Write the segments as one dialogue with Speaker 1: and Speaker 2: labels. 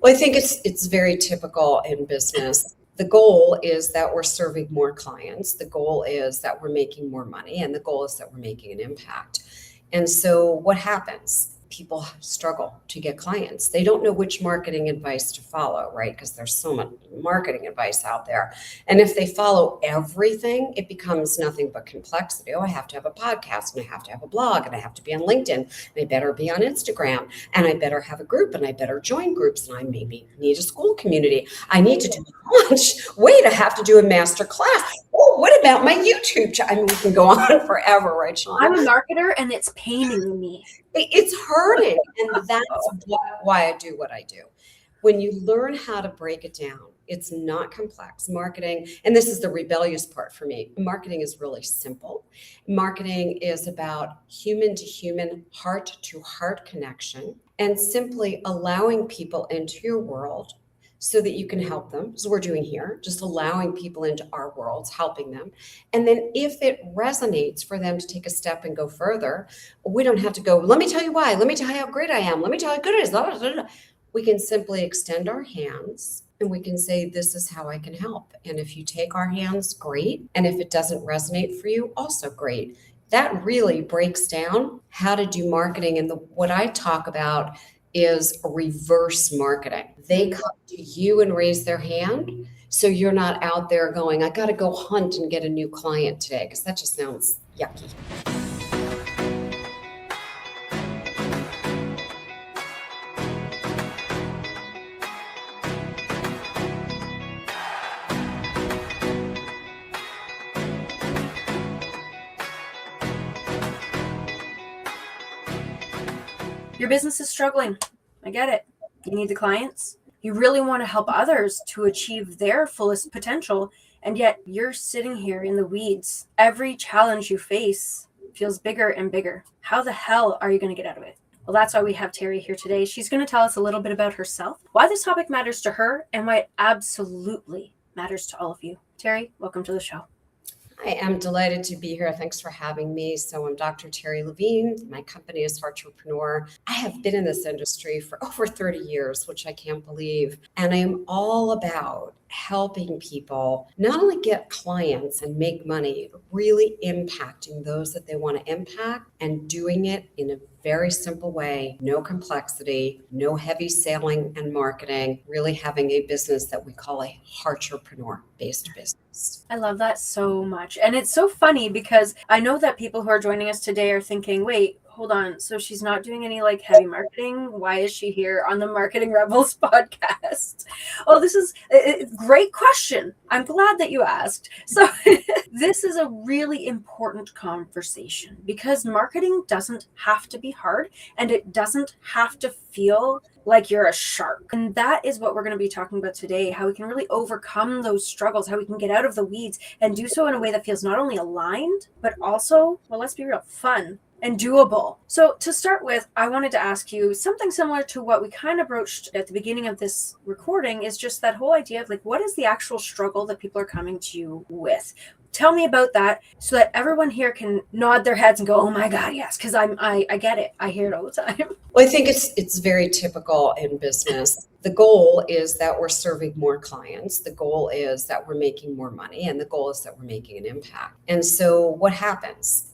Speaker 1: Well, I think it's very typical in business. The goal is that we're serving more clients. The goal is that we're making more money, and the goal is that we're making an impact. And so what happens? People struggle to get clients. They don't know which marketing advice to follow, right? Because there's so much marketing advice out there. And if they follow everything, it becomes nothing but complexity. Oh, I have to have a podcast, and I have to have a blog, and I have to be on LinkedIn, and I better be on Instagram, and I better have a group, and I better join groups, and I maybe need a school community. I need to do launch. Wait, I have to do a master class. Oh, what about my YouTube channel? I mean, we can go on forever, right, Shauna?
Speaker 2: I'm a marketer, and it's paining me.
Speaker 1: It's hurting. And that's why I do what I do. When you learn how to break it down, it's not complex. Marketing, and this is the rebellious part for me, marketing is really simple. Marketing is about human to human, heart to heart connection, and simply allowing people into your world so that you can help them. As we're doing here, just allowing people into our worlds, helping them. And then if it resonates for them to take a step and go further, we don't have to go, let me tell you why, let me tell you how great I am, let me tell you how good it is. Blah, blah, blah, blah. We can simply extend our hands and we can say, this is how I can help. And if you take our hands, great. And if it doesn't resonate for you, also great. That really breaks down how to do marketing. And what I talk about is reverse marketing. They come to you and raise their hand. So you're not out there going, I got to go hunt and get a new client today, because that just sounds yucky.
Speaker 2: Your business is struggling. I get it. You need the clients. You really want to help others to achieve their fullest potential, and yet you're sitting here in the weeds. Every challenge you face feels bigger and bigger. How the hell are you going to get out of it? Well, that's why we have Terry here today. She's going to tell us a little bit about herself, why this topic matters to her, and why it absolutely matters to all of you. Terry, welcome to the show.
Speaker 1: I am delighted to be here. Thanks for having me. So I'm Dr. Terry Levine. My company is Heartrepreneur. I have been in this industry for over 30 years, which I can't believe. And I am all about helping people not only get clients and make money, but really impacting those that they want to impact, and doing it in a very simple way, no complexity, no heavy selling and marketing, really having a business that we call a Heartrepreneur-based business.
Speaker 2: I love that so much. And it's so funny because I know that people who are joining us today are thinking, wait, hold on. So she's not doing any heavy marketing? Why is she here on the Marketing Rebels podcast? Oh, this is a great question. I'm glad that you asked. So this is a really important conversation because marketing doesn't have to be hard, and it doesn't have to feel like you're a shark. And that is what we're going to be talking about today, how we can really overcome those struggles, how we can get out of the weeds and do so in a way that feels not only aligned, but also, well, let's be real, fun and doable. So to start with, I wanted to ask you something similar to what we kind of broached at the beginning of this recording, is just that whole idea of what is the actual struggle that people are coming to you with? Tell me about that so that everyone here can nod their heads and go, oh my God, yes, because I get it. I hear it all the time.
Speaker 1: Well, I think it's very typical in business. The goal is that we're serving more clients. The goal is that we're making more money, and the goal is that we're making an impact. And so what happens?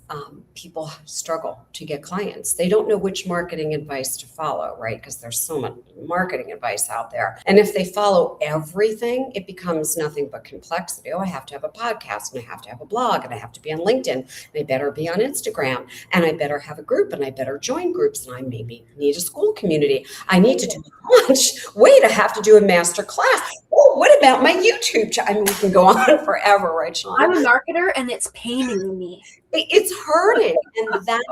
Speaker 1: People struggle to get clients. They don't know which marketing advice to follow, right? Because there's so much marketing advice out there. And if they follow everything, it becomes nothing but complexity. Oh, I have to have a podcast, and I have to have a blog, and I have to be on LinkedIn, and I better be on Instagram, and I better have a group, and I better join groups, and I maybe need a school community. I need to do launch. Wait, I have to do a master class. Oh, what about my YouTube channel? I mean, we can go on forever, right, Shauna?
Speaker 2: I'm a marketer, and it's paining me.
Speaker 1: It's hurting. And that's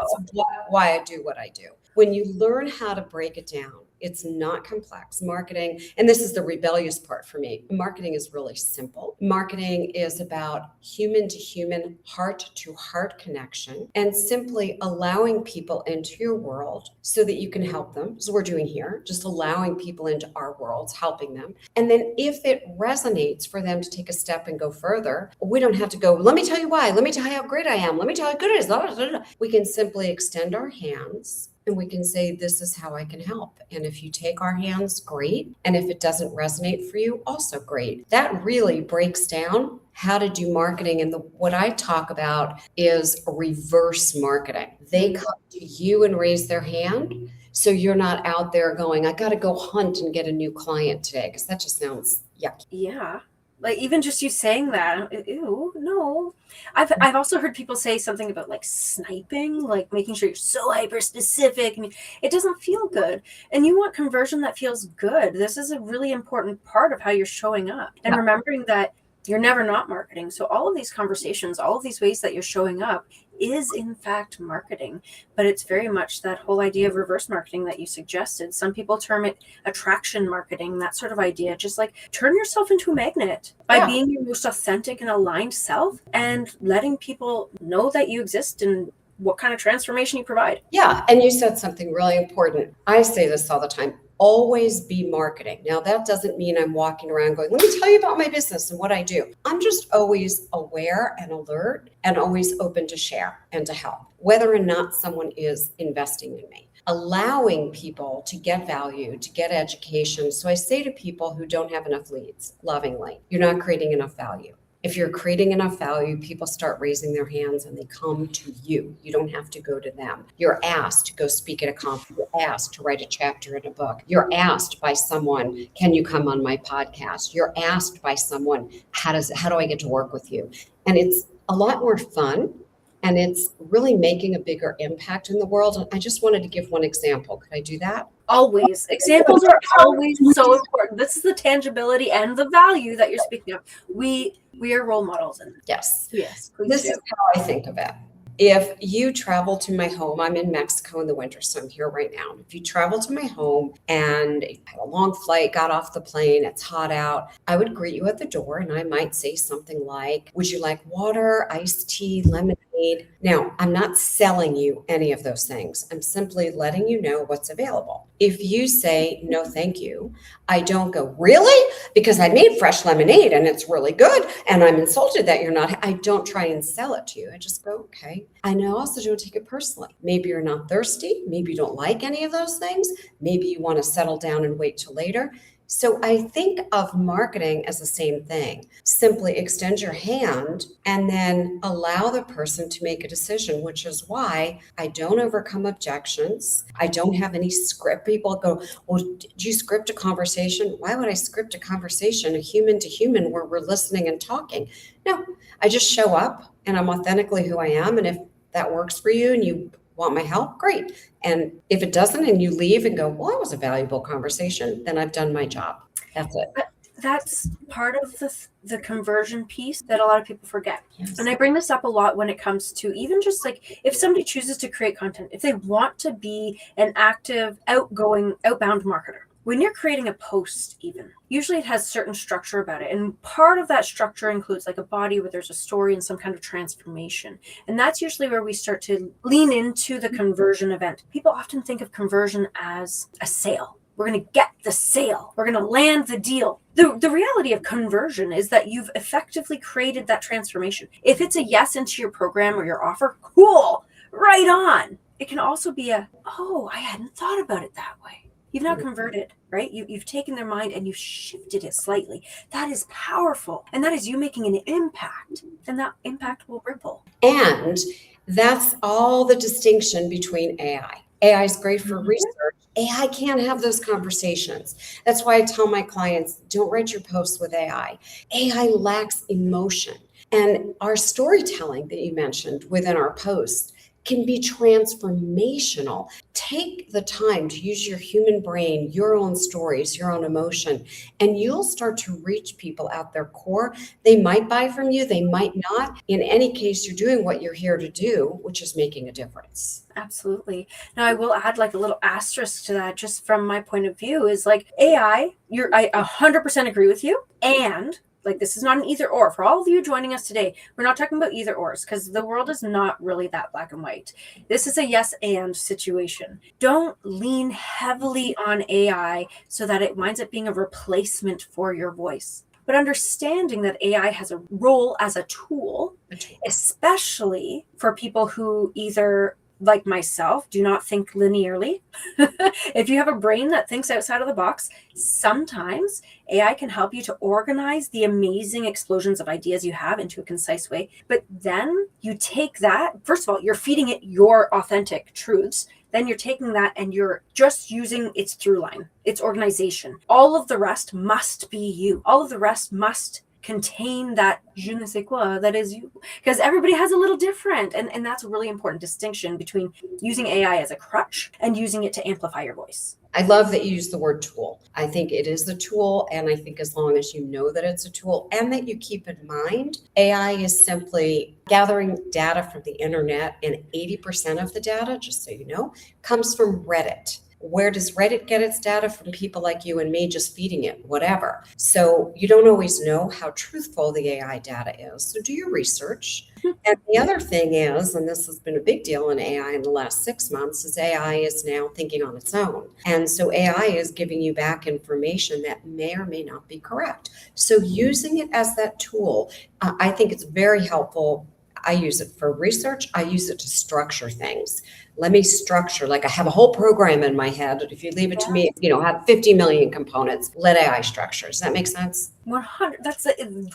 Speaker 1: why I do what I do. When you learn how to break it down, it's not complex. Marketing, and this is the rebellious part for me, marketing is really simple. Marketing is about human to human, heart to heart connection, and simply allowing people into your world so that you can help them. As we're doing here, just allowing people into our worlds, helping them. And then if it resonates for them to take a step and go further, we don't have to go, let me tell you why, let me tell you how great I am, let me tell you how good it is. Blah, blah, blah, blah. We can simply extend our hands and we can say, this is how I can help. And if you take our hands, great. And if it doesn't resonate for you, also great. That really breaks down how to do marketing. And what I talk about is reverse marketing. They come to you and raise their hand. So you're not out there going, I got to go hunt and get a new client today, because that just sounds yucky.
Speaker 2: Yeah. Like even just you saying that, ew, no. I've also heard people say something about like sniping, like making sure you're so hyper specific, and it doesn't feel good. And you want conversion that feels good. This is a really important part of how you're showing up, and remembering that you're never not marketing. So all of these conversations, all of these ways that you're showing up is in fact marketing, but it's very much that whole idea of reverse marketing that you suggested. Some people term it attraction marketing, that sort of idea. Just like turn yourself into a magnet by being your most authentic and aligned self and letting people know that you exist and what kind of transformation you provide.
Speaker 1: Yeah. And you said something really important. I say this all the time. Always be marketing. Now, that doesn't mean I'm walking around going, let me tell you about my business and what I do. I'm just always aware and alert and always open to share and to help, whether or not someone is investing in me. Allowing people to get value, to get education. So I say to people who don't have enough leads, lovingly, you're not creating enough value. If you're creating enough value, people start raising their hands and they come to you. You don't have to go to them. You're asked to go speak at a conference. You're asked to write a chapter in a book. You're asked by someone, can you come on my podcast? You're asked by someone, how do I get to work with you? And it's a lot more fun. And it's really making a bigger impact in the world. And I just wanted to give one example. Could I do that?
Speaker 2: Always. Examples are always so important. This is the tangibility and the value that you're speaking of. We are role models. And
Speaker 1: yes.
Speaker 2: Yes.
Speaker 1: This is how I think of it. If you travel to my home, I'm in Mexico in the winter, so I'm here right now. If you travel to my home and had a long flight, got off the plane, it's hot out, I would greet you at the door and I might say something like, would you like water, iced tea, lemonade? Now, I'm not selling you any of those things. I'm simply letting you know what's available. If you say, no, thank you, I don't go, really? Because I made fresh lemonade and it's really good. And I'm insulted that you're not. I don't try and sell it to you. I just go, okay. I know also don't take it personally. Maybe you're not thirsty. Maybe you don't like any of those things. Maybe you want to settle down and wait till later. So I think of marketing as the same thing. Simply extend your hand and then allow the person to make a decision, which is why I don't overcome objections. I don't have any script. People go, well, did you script a conversation? Why would I script a conversation, a human to human, where we're listening and talking? No, I just show up and I'm authentically who I am. And if that works for you and you want my help, great. And if it doesn't and you leave and go, well, that was a valuable conversation, then I've done my job. That's it.
Speaker 2: That's part of the conversion piece that a lot of people forget.
Speaker 1: Yes.
Speaker 2: And I bring this up a lot when it comes to even just like if somebody chooses to create content, if they want to be an active, outgoing, outbound marketer. When you're creating a post, even, usually it has certain structure about it. And part of that structure includes like a body where there's a story and some kind of transformation. And that's usually where we start to lean into the conversion event. People often think of conversion as a sale. We're going to get the sale. We're going to land the deal. The reality of conversion is that you've effectively created that transformation. If it's a yes into your program or your offer, cool, right on. It can also be oh, I hadn't thought about it that way. You've now converted, right? You've taken their mind and you've shifted it slightly. That is powerful. And that is you making an impact. And that impact will ripple.
Speaker 1: And that's all the distinction between AI. AI is great for research. AI can't have those conversations. That's why I tell my clients, don't write your posts with AI. AI lacks emotion. And our storytelling that you mentioned within our posts can be transformational. Take the time to use your human brain, your own stories, your own emotion, and you'll start to reach people at their core. They might buy from you, they might not. In any case, you're doing what you're here to do, which is making a difference.
Speaker 2: Absolutely. Now, I will add like a little asterisk to that, just from my point of view, is like AI, I 100% agree with you. And like, this is not an either or. For all of you joining us today, we're not talking about either ors because the world is not really that black and white. This is a yes and situation. Don't lean heavily on AI so that it winds up being a replacement for your voice. But understanding that AI has a role as a tool, especially for people who either like myself, do not think linearly. If you have a brain that thinks outside of the box, sometimes AI can help you to organize the amazing explosions of ideas you have into a concise way. But then you take that, first of all, you're feeding it your authentic truths. Then you're taking that and you're just using its through line, its organization. All of the rest must be you. All of the rest must contain that je ne sais quoi that is you, because everybody has a little different, and that's a really important distinction between using AI as a crutch and using it to amplify your voice.
Speaker 1: I love that you use the word tool. I think it is a tool, and I think as long as you know that it's a tool and that you keep in mind, AI is simply gathering data from the internet, and 80% of the data, just so you know, comes from Reddit. Where does Reddit get its data? From people like you and me just feeding it, whatever. So you don't always know how truthful the AI data is. So do your research. And the other thing is, and this has been a big deal in AI in the last 6 months, is AI is now thinking on its own. And so AI is giving you back information that may or may not be correct. So using it as that tool, I think it's very helpful. I use it for research. I use it to structure things. Let me structure, like I have a whole program in my head. If you leave it to me, have 50 million components, let AI structure. Does that make sense?
Speaker 2: 100. That's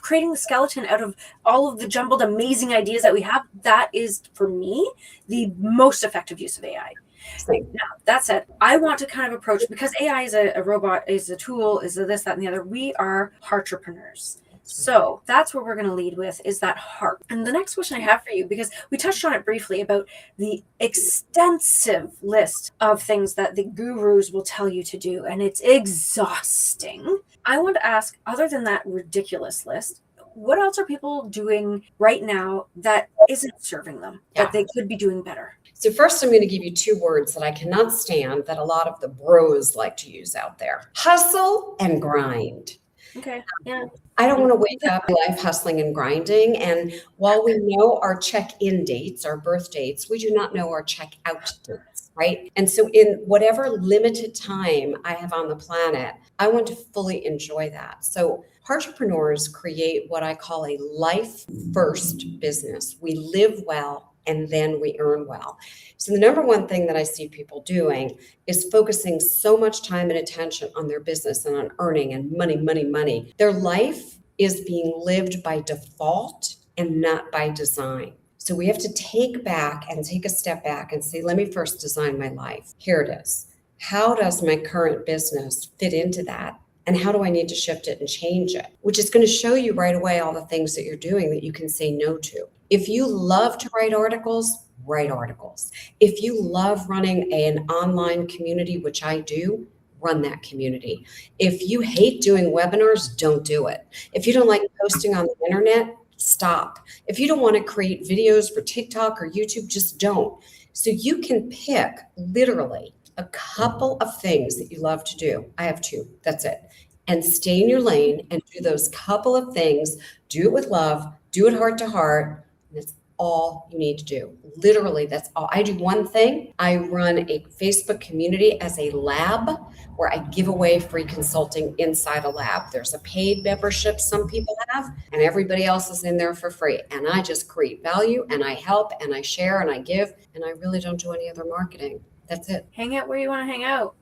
Speaker 2: creating the skeleton out of all of the jumbled, amazing ideas that we have. That is, for me, the most effective use of AI.
Speaker 1: Same.
Speaker 2: Now, that said, I want to kind of approach, because AI is a robot, is a tool, is a this, that, and the other. We are entrepreneurs. So that's where we're going to lead with, is that heart. And the next question I have for you, because we touched on it briefly about the extensive list of things that the gurus will tell you to do, and it's exhausting. I want to ask, other than that ridiculous list, what else are people doing right now that isn't serving them, that they could be doing better?
Speaker 1: So first, I'm going to give you 2 words that I cannot stand that a lot of the bros like to use out there: hustle and grind.
Speaker 2: Okay. Yeah.
Speaker 1: I don't want to wake up my life hustling and grinding. And while we know our check-in dates, our birth dates, we do not know our check-out dates, right? And so in whatever limited time I have on the planet, I want to fully enjoy that. So entrepreneurs create what I call a life first business. We live well and then we earn well. So the number one thing that I see people doing is focusing so much time and attention on their business and on earning and money, money, money. Their life is being lived by default and not by design. So we have to take a step back and say, let me first design my life. Here it is. How does my current business fit into that? And how do I need to shift it and change it? Which is going to show you right away all the things that you're doing that you can say no to. If you love to write articles, write articles. If you love running an online community, which I do, run that community. If you hate doing webinars, don't do it. If you don't like posting on the internet, stop. If you don't want to create videos for TikTok or YouTube, just don't. So you can pick literally a couple of things that you love to do. I have 2. That's it. And stay in your lane and do those couple of things. Do it with love. Do it heart to heart. And that's all you need to do. Literally, that's all. I do one thing. I run a Facebook community as a lab where I give away free consulting inside a lab. There's a paid membership some people have, and everybody else is in there for free. And I just create value, and I help, and I share, and I give, and I really don't do any other marketing. That's it.
Speaker 2: Hang out where you want to hang out.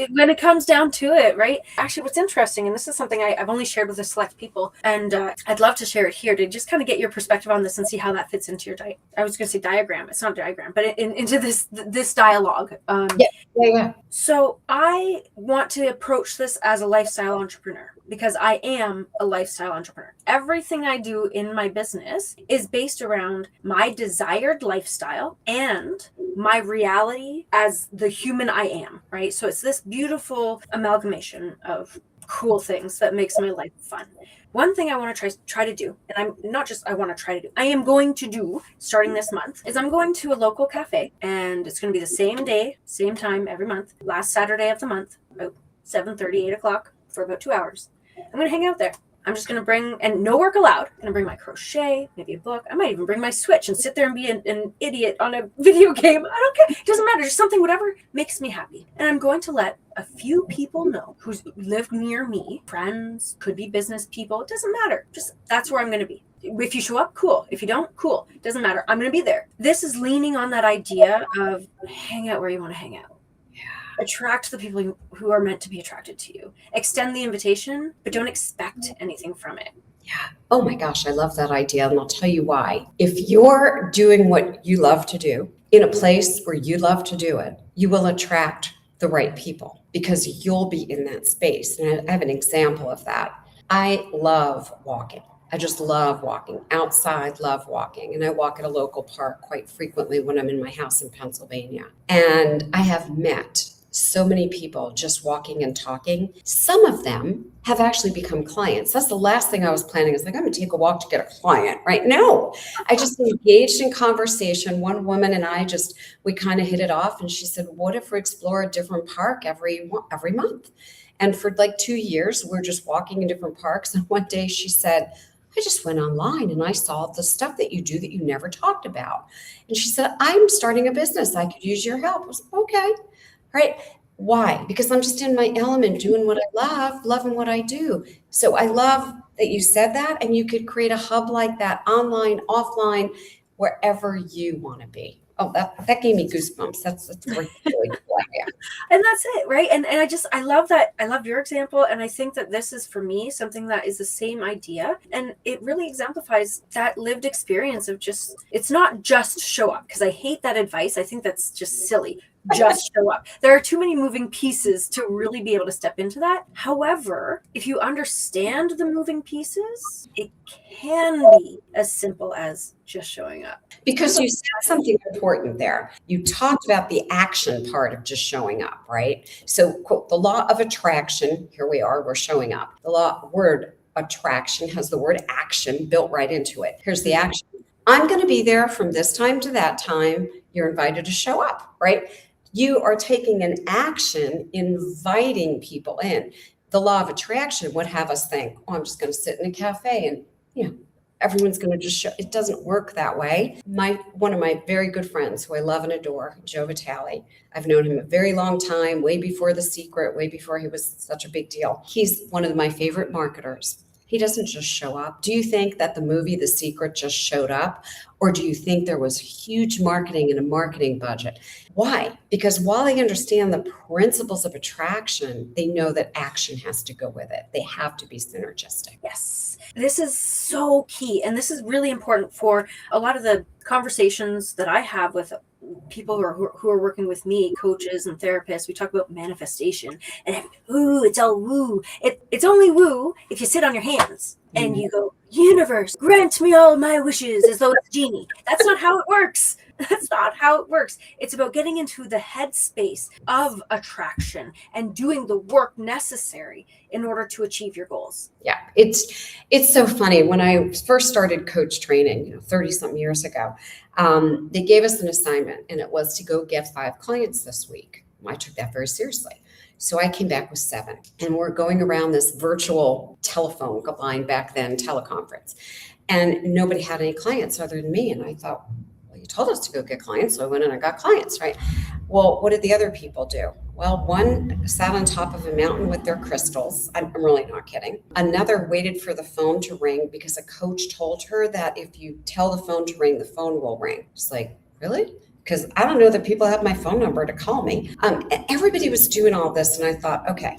Speaker 2: When it comes down to it, right? Actually, what's interesting, and this is something I've only shared with a select people, and I'd love to share it here to just kind of get your perspective on this and see how that fits into your I was going to say diagram. It's not a diagram, but into this dialogue.
Speaker 1: Yeah.
Speaker 2: So I want to approach this as a lifestyle entrepreneur, because I am a lifestyle entrepreneur. Everything I do in my business is based around my desired lifestyle and my reality as the human I am, right? So it's this beautiful amalgamation of cool things that makes my life fun. One thing I want to try to do, and I'm not just I want to try to do, I am going to do starting this month, is I'm going to a local cafe, and it's going to be the same day, same time every month, last Saturday of the month, about 7:30, 8 o'clock for about 2 hours. I'm going to hang out there. I'm just going to bring, and no work allowed, I'm going to bring my crochet, maybe a book. I might even bring my Switch and sit there and be an idiot on a video game. I don't care. It doesn't matter. Just something, whatever makes me happy. And I'm going to let a few people know who live near me, friends, could be business people. It doesn't matter. Just that's where I'm going to be. If you show up, cool. If you don't, cool. Doesn't matter. I'm going to be there. This is leaning on that idea of hang out where you want to hang out. Attract the people who are meant to be attracted to you. Extend the invitation, but don't expect anything from it.
Speaker 1: Yeah. Oh my gosh, I love that idea. And I'll tell you why. If you're doing what you love to do in a place where you love to do it, you will attract the right people because you'll be in that space. And I have an example of that. I love walking. I just love walking outside, love walking. And I walk at a local park quite frequently when I'm in my house in Pennsylvania. And I have met so many people just walking and talking. Some of them have actually become clients. That's the last thing I was planning is like, I'm going to take a walk to get a client, right? No, I just engaged in conversation. One woman and I we kind of hit it off. And she said, what if we explore a different park every month? And for like 2 years, we're just walking in different parks. And one day she said, I just went online and I saw the stuff that you do that you never talked about. And she said, I'm starting a business. I could use your help. I was like, okay. Right? Why? Because I'm just in my element doing what I love, loving what I do. So I love that you said that, and you could create a hub like that online, offline, wherever you want to be. Oh, that gave me goosebumps. That's a really cool idea.
Speaker 2: And that's it, right? And I love that. I love your example, and I think that this is for me something that is the same idea, and it really exemplifies that lived experience of just, it's not just show up, because I hate that advice. I think that's just silly. Just show up. There are too many moving pieces to really be able to step into that. However, if you understand the moving pieces, it can be as simple as just showing up.
Speaker 1: Because you said something important there. You talked about the action part of just showing up, right? So, quote, the law of attraction, here we are, we're showing up. The word attraction has the word action built right into it. Here's the action. I'm going to be there from this time to that time. You're invited to show up, right? You are taking an action, inviting people in. The law of attraction would have us think, oh, I'm just going to sit in a cafe and, everyone's going to just show. It doesn't work that way. One of my very good friends who I love and adore, Joe Vitale, I've known him a very long time, way before The Secret, way before he was such a big deal. He's one of my favorite marketers. He doesn't just show up. Do you think that the movie The Secret just showed up? Or do you think there was huge marketing and a marketing budget? Why? Because while they understand the principles of attraction, they know that action has to go with it. They have to be synergistic.
Speaker 2: Yes. This is so key. And this is really important for a lot of the conversations that I have with people who are working with me, coaches and therapists. We talk about manifestation and it's all woo. It's only woo if you sit on your hands and you go, universe, grant me all my wishes, as though it's a genie. That's not how it works. That's not how it works. It's about getting into the headspace of attraction and doing the work necessary in order to achieve your goals.
Speaker 1: Yeah, it's so funny. When I first started coach training, 30 something years ago, they gave us an assignment, and it was to go get 5 clients this week. I took that very seriously. So I came back with 7, and we're going around this virtual telephone line back then, teleconference, and nobody had any clients other than me. And I thought, well, you told us to go get clients. So I went and I got clients, right? Well, what did the other people do? Well, one sat on top of a mountain with their crystals. I'm really not kidding. Another waited for the phone to ring because a coach told her that if you tell the phone to ring, the phone will ring. It's like, really? Because I don't know that people have my phone number to call me. Everybody was doing all this, and I thought, okay,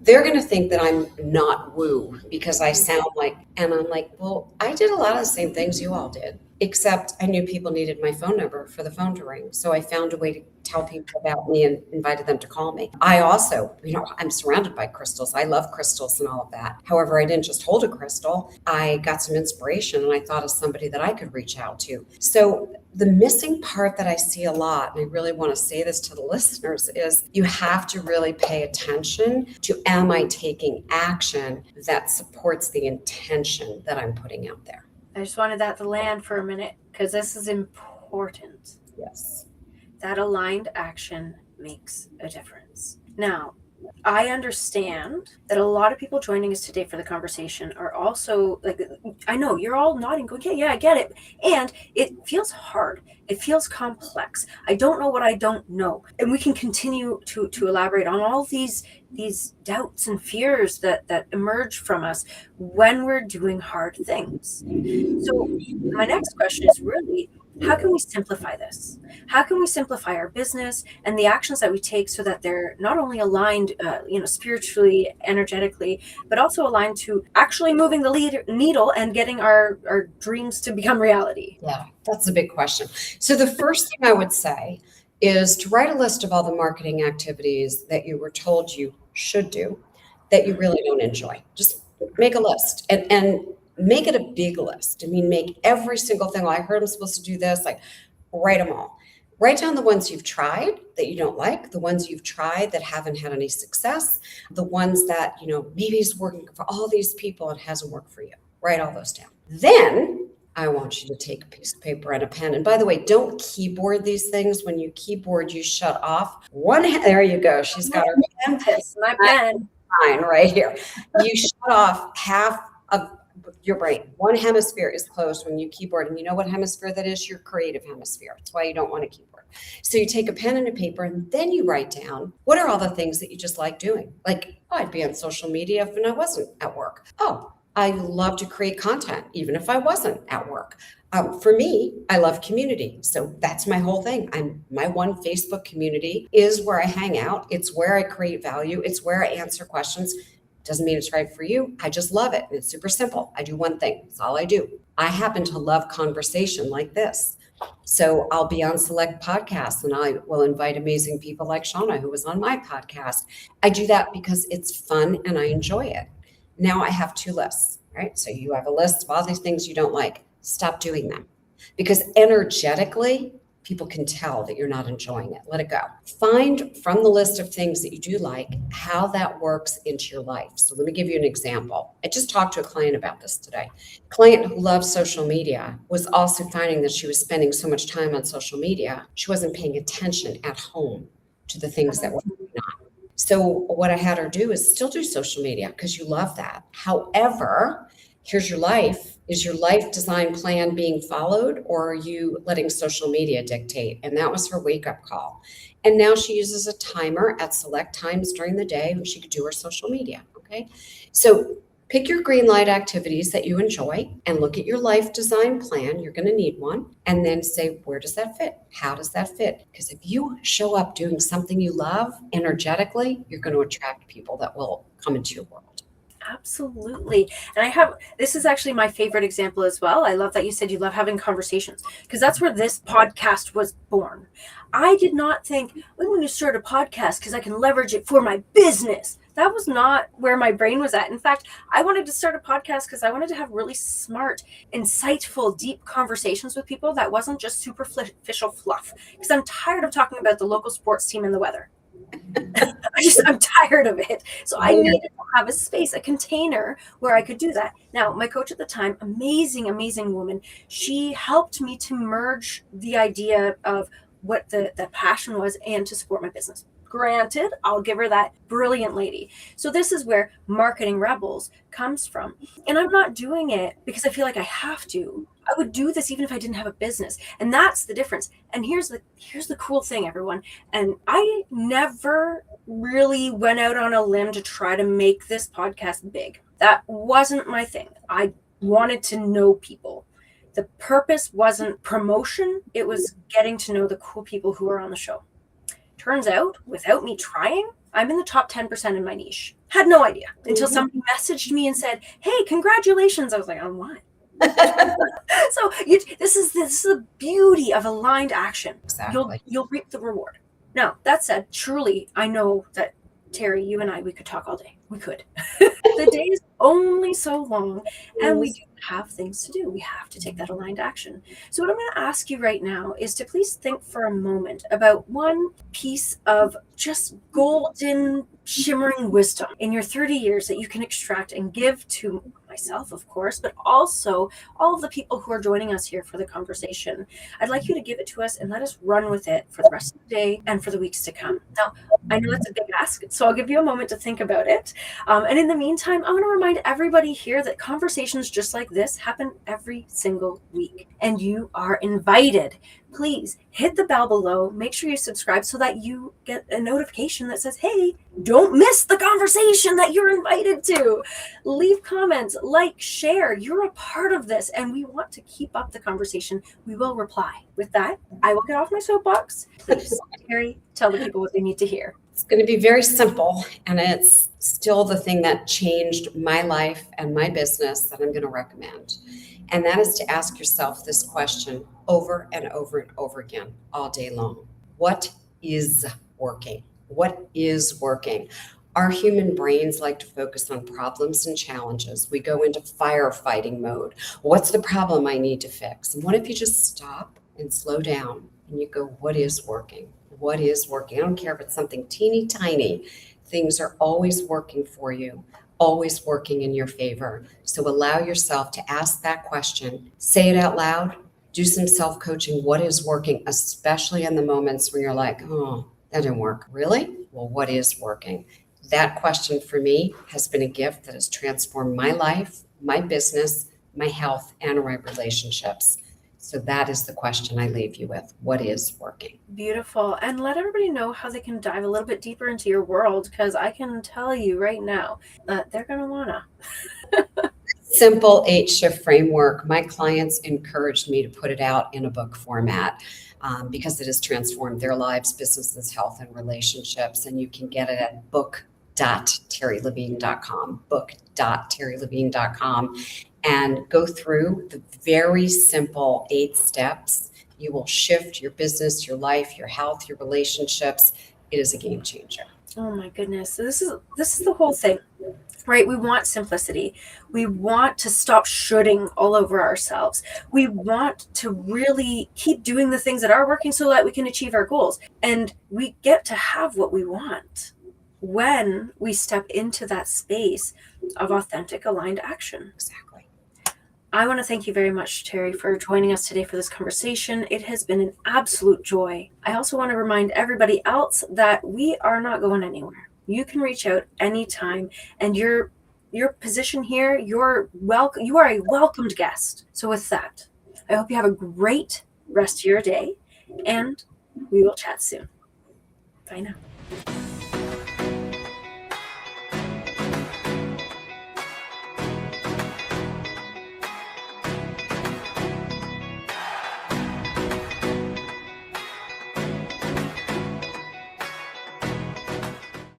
Speaker 1: they're going to think that I'm not woo because I sound like, and I'm like, well, I did a lot of the same things you all did, except I knew people needed my phone number for the phone to ring. So I found a way to tell people about me and invited them to call me. I also, I'm surrounded by crystals. I love crystals and all of that. However, I didn't just hold a crystal. I got some inspiration and I thought of somebody that I could reach out to. So the missing part that I see a lot, and I really want to say this to the listeners, is you have to really pay attention to, am I taking action that supports the intention that I'm putting out there?
Speaker 2: I just wanted that to land for a minute because this is important.
Speaker 1: Yes.
Speaker 2: That aligned action makes a difference. Now, I understand that a lot of people joining us today for the conversation are also like, I know you're all nodding, going, yeah, I get it. And it feels hard. It feels complex. I don't know what I don't know. And we can continue to elaborate on all these doubts and fears that emerge from us when we're doing hard things. So my next question is really, how can we simplify this? How can we simplify our business and the actions that we take so that they're not only aligned, spiritually, energetically, but also aligned to actually moving the needle and getting our dreams to become reality?
Speaker 1: Yeah, that's a big question. So the first thing I would say is to write a list of all the marketing activities that you were told you should do that you really don't enjoy. Just make a list and make it a big list. I mean, make every single thing. Well, I heard I'm supposed to do this, like write them all. Write down the ones you've tried that you don't like, the ones you've tried that haven't had any success, the ones that, maybe is working for all these people and hasn't worked for you. Write all those down. Then I want you to take a piece of paper and a pen. And by the way, don't keyboard these things. When you keyboard, you shut off one. There you go. She's got her pen.
Speaker 2: My pen.
Speaker 1: Mine right here. You shut off half of your brain. One hemisphere is closed when you keyboard. And you know what hemisphere that is? Your creative hemisphere. That's why you don't want to keyboard. So you take a pen and a paper and then you write down, what are all the things that you just like doing? Like, I'd be on social media when I wasn't at work. I love to create content, even if I wasn't at work. For me, I love community. So that's my whole thing. My one Facebook community is where I hang out. It's where I create value. It's where I answer questions. Doesn't mean it's right for you. I just love it. It's super simple. I do one thing. That's all I do. I happen to love conversation like this. So I'll be on select podcasts and I will invite amazing people like Shauna, who was on my podcast. I do that because it's fun and I enjoy it. Now I have two lists, right? So you have a list of all these things you don't like. Stop doing them because energetically, people can tell that you're not enjoying it. Let it go. Find from the list of things that you do like how that works into your life. So let me give you an example. I just talked to a client about this today. A client who loves social media was also finding that she was spending so much time on social media, she wasn't paying attention at home to the things that were going on. So what I had her do is still do social media because you love that. However, here's your life. Is your life design plan being followed or are you letting social media dictate? And that was her wake-up call. And now she uses a timer at select times during the day when she could do her social media, okay? So pick your green light activities that you enjoy and look at your life design plan. You're going to need one. And then say, where does that fit? How does that fit? Because if you show up doing something you love energetically, you're going to attract people that will come into your world.
Speaker 2: Absolutely. And this is actually my favorite example as well. I love that you said you love having conversations because that's where this podcast was born. I did not think I'm going to start a podcast because I can leverage it for my business. That was not where my brain was at. In fact, I wanted to start a podcast because I wanted to have really smart, insightful, deep conversations with people that wasn't just superficial fluff. Because I'm tired of talking about the local sports team and the weather. I'm tired of it. So I needed to have a space, a container where I could do that. Now, my coach at the time, amazing, amazing woman, she helped me to merge the idea of what the passion was and to support my business. Granted, I'll give her that, brilliant lady. So this is where Marketing Rebels comes from. And I'm not doing it because I feel like I have to. I would do this even if I didn't have a business. And that's the difference. And here's the cool thing, everyone. And I never really went out on a limb to try to make this podcast big. That wasn't my thing. I wanted to know people. The purpose wasn't promotion. It was getting to know the cool people who are on the show. Turns out, without me trying, I'm in the top 10% in my niche. Had no idea until somebody messaged me and said, hey, congratulations. I was like, on what? So this is the beauty of aligned action.
Speaker 1: Exactly.
Speaker 2: You'll reap the reward. Now, that said, truly, I know that Terry, you and I, we could talk all day. We could. The days only only so long, and we do have things to do. We have to take that aligned action. So what I'm going to ask you right now is to please think for a moment about one piece of just golden shimmering wisdom in your 30 years that you can extract and give to myself, of course, but also all of the people who are joining us here for the conversation. I'd like you to give it to us and let us run with it for the rest of the day and for the weeks to come. Now, I know that's a big ask, so I'll give you a moment to think about it. And in the meantime, I want to remind everybody here that conversations just like this happen every single week, and you are invited. Please hit the bell below. Make sure you subscribe so that you get a notification that says, hey, don't miss the conversation that you're invited to. Leave comments, like, share. You're a part of this, and we want to keep up the conversation. We will reply. With that, I will get off my soapbox. Please, Terry, tell the people what they need to hear.
Speaker 1: It's going to be very simple, and it's still the thing that changed my life and my business that I'm going to recommend. And that is to ask yourself this question over and over and over again all day long. What is working? What is working? Our human brains like to focus on problems and challenges. We go into firefighting mode. What's the problem I need to fix? And what if you just stop and slow down and you go, what is working? What is working? I don't care if it's something teeny tiny. Things are always working for you, always working in your favor. So allow yourself to ask that question, say it out loud, do some self-coaching. What is working, especially in the moments when you're like, oh, that didn't work. Really? Well, what is working? That question for me has been a gift that has transformed my life, my business, my health, and my relationships. So that is the question I leave you with. What is working?
Speaker 2: Beautiful. And let everybody know how they can dive a little bit deeper into your world, because I can tell you right now that they're going to want to.
Speaker 1: Simple 8-shift framework. My clients encouraged me to put it out in a book format because it has transformed their lives, businesses, health, and relationships. And you can get it at book.terrylevine.com, book.terrylevine.com, and go through the very simple 8 steps. You will shift your business, your life, your health, your relationships. It is a game changer.
Speaker 2: Oh my goodness. So this is the whole thing, right? We want simplicity. We want to stop shoulding all over ourselves. We want to really keep doing the things that are working so that we can achieve our goals. And we get to have what we want when we step into that space of authentic, aligned action.
Speaker 1: Exactly.
Speaker 2: I want to thank you very much, Terry, for joining us today for this conversation. It has been an absolute joy. I also want to remind everybody else that we are not going anywhere. You can reach out anytime, and your position here, you are a welcomed guest. So with that, I hope you have a great rest of your day, and we will chat soon. Bye now.